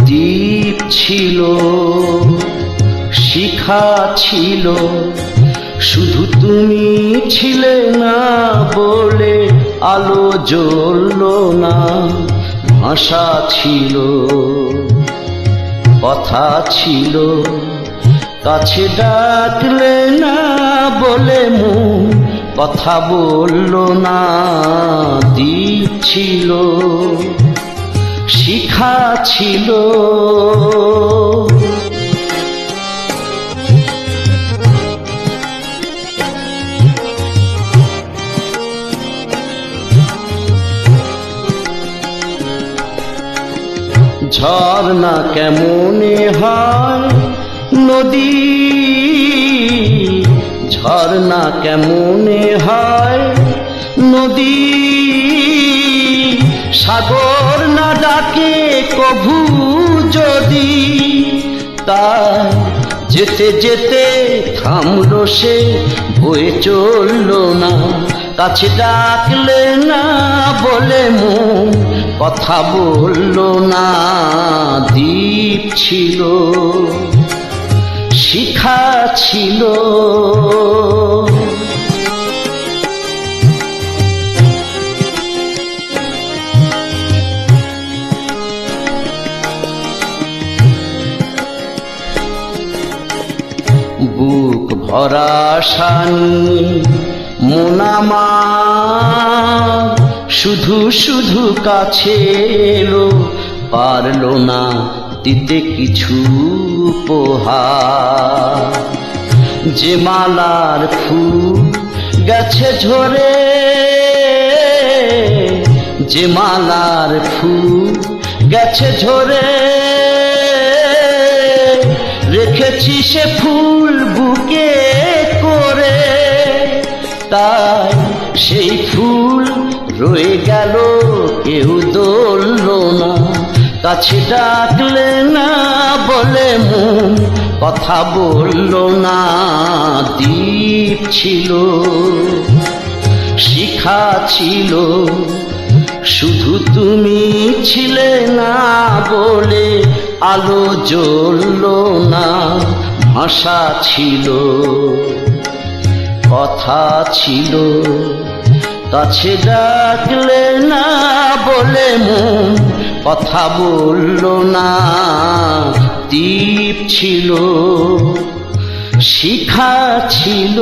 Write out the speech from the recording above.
দ্বীপ ছিল, শিখা ছিল, শুধু তুমি ছিলে না বলে আলো জ্বলল না। ভাষা ছিল, কথা ছিল, কাছে ডাকলে না বলে মন কথা বলল না। দ্বীপ ছিল, শিখা ছিল, ঝর্ণা কেমনে হয় নদী, ঝর্ণা কেমনে হয় নদী, সাগর না ডাকে কভু যদি। তাই যেতে যেতে থামলো সে, বয়ে চলল না। কাছে ডাকলে না বলে মন কথা বলল না। দ্বীপ ছিল, শিখা ছিল, বুক ভরা শানি মন আমার, শুধু শুধু কাছে এলো, পারল না দিতে কিছু উপহার। যে মালার ফুল গেছে ঝরে, যে মালার ফুল গেছে ঝরে, রেখেছি সে ফুল বুকে করে। তাই সেই ফুল রয়ে গেল, কেউ ধরল না। কাছে ডাকলে না বলে মন কথা বলল না। দ্বীপ ছিল, শিখা ছিল, শুধু তুমি ছিলে না বলে আলো জ্বলল না। ভাষা ছিল, কথা ছিল, কাছে ডাকলে না বলে মন কথা বলল না। দ্বীপ ছিল, শিখা ছিল।